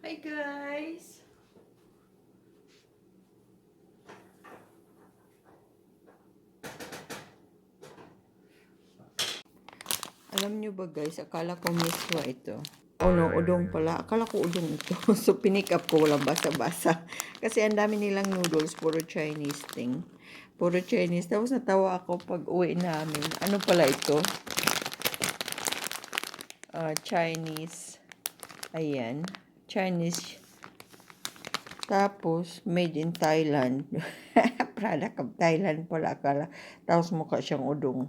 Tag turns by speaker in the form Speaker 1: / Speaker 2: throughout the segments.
Speaker 1: Hi guys! Alam nyo ba guys, akala ko miswa ito. Oh no, udong pala. Akala ko udong ito. So pinick up ko, walang basa-basa. Kasi ang dami nilang noodles, puro Chinese thing. Puro Chinese. Tapos natawa ako pag uwi namin. Ano pala ito? Chinese. Ayan. Chinese. Tapos, made in Thailand. Product of Thailand pala akala. Tapos mukha siyang udong.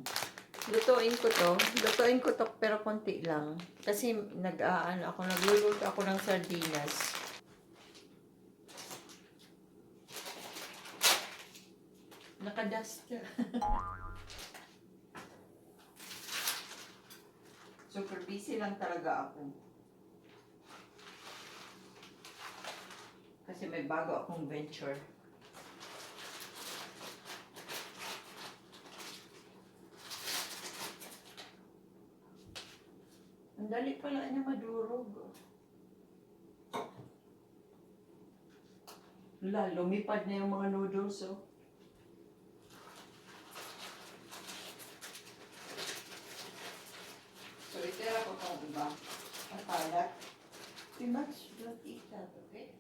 Speaker 1: Lutuin ko to. Lutuin ko to pero konti lang. Kasi nagluluto ako ng sardinas. Nakadust. Super busy lang talaga ako. Kasi may bago akong venture. Ang dali pala niya madurog. Lumipad na yung mga noodles, oh. So, itira ko itong iba. Matalat. We must don't eat that, okay?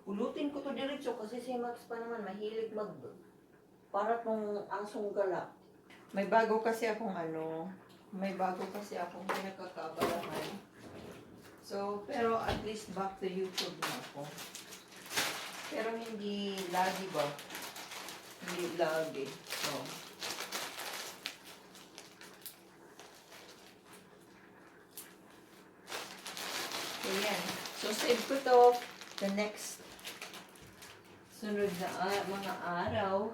Speaker 1: Ulutin ko to diretso kasi si Max pa naman mahilig para tong asong gala. May bago kasi akong pinagkakabalahan. So, pero at least back to YouTube na ako. Pero hindi lagi ba? Hindi lagi. So, yan. So, save ko to the next sunod na mga araw.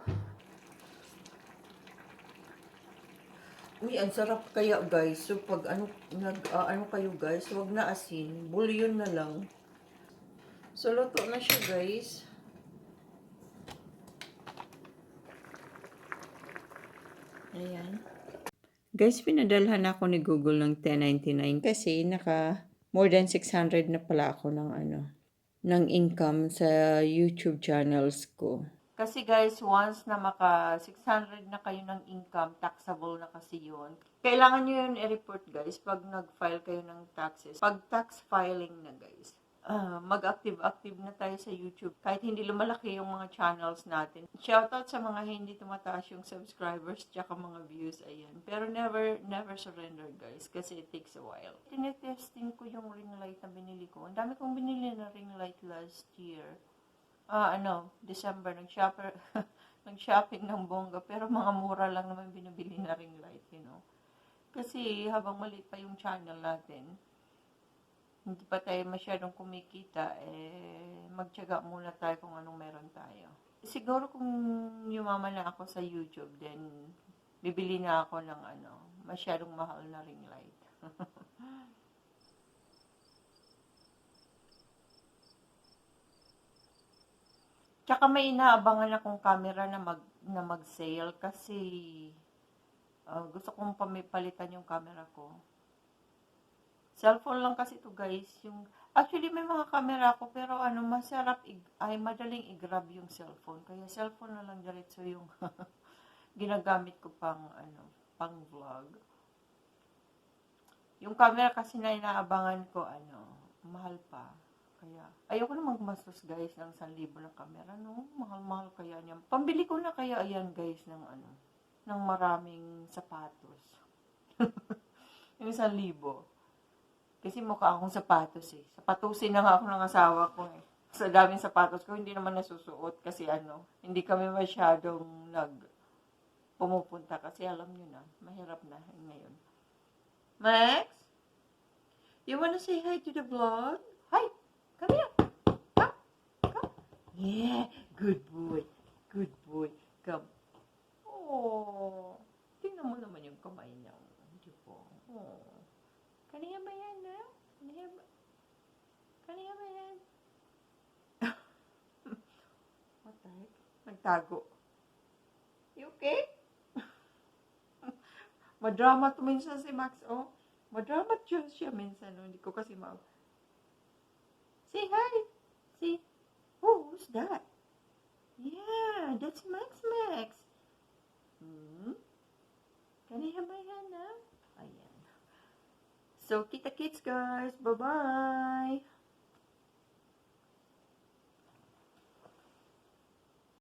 Speaker 1: Uy, ang sarap kaya guys. So pag ano kayo guys, wag na asin, bulyon na lang. So luto na siya guys. Ayan. Guys, pinadalhan ako ni Google ng 1099 kasi naka more than 600 na pala ako ng income sa YouTube channels ko. Kasi guys, once na maka 600 na kayo ng income, taxable na kasi yun. Kailangan nyo yun i-report guys pag nag-file kayo ng taxes. Pag tax filing na guys, mag-active na tayo sa YouTube. Kahit hindi lumalaki yung mga channels natin. Shoutout sa mga hindi tumataas yung subscribers tsaka mga views, ayan. Pero never surrender guys kasi it takes a while. Tinetesting ko yung ring light na binili ko. Ang dami kong binili na ring light last year. December, nag-shopping ng bongga, pero mga mura lang naman binibili na ring light, you know. Kasi habang maliit pa yung channel natin, hindi pa tayo masyadong kumikita, magtiyaga muna tayo kung anong meron tayo. Siguro kung yumaman na ako sa YouTube, then bibili na ako ng masyadong mahal na ring light. Tsaka may inaabangan akong camera na mag-sale kasi gusto kong palitan yung camera ko. Cellphone lang kasi to guys. Actually may mga camera ko pero madaling i-grab yung cellphone. Kaya cellphone na lang diretso yung ginagamit ko pang vlog. Yung camera kasi na inaabangan ko mahal pa. Kaya, ayoko na magmastos guys ng 1,000 na camera, no? Mahal-mahal kaya niya. Pambili ko na kaya ayan guys ng maraming sapatos. Yung 1,000. Kasi mukha akong sapatos eh. Sapatusin na nga ako ng asawa ko eh. Sa daming sapatos ko, hindi naman nasusuot kasi hindi kami masyadong pumupunta kasi alam nyo na, mahirap na ngayon. Max? You wanna say hi to the vlog? Hi! Come here. Come. Come. Yeah. Good boy. Good boy. Come. Oh. Tingnan mo naman yung kamay niya. Hindi po. Oh. Kaniya ba yan, na? Kaniya ba yan? What the heck? Nagtago. You okay? Madrama to minsan si Max, oh. Madrama siya minsan, oh. Hindi ko kasi Say hi! Say, oh, who's that? Yeah, that's Max. Hmm? Can I have my hand now? Ayan. So, kita-kits, guys. Bye-bye!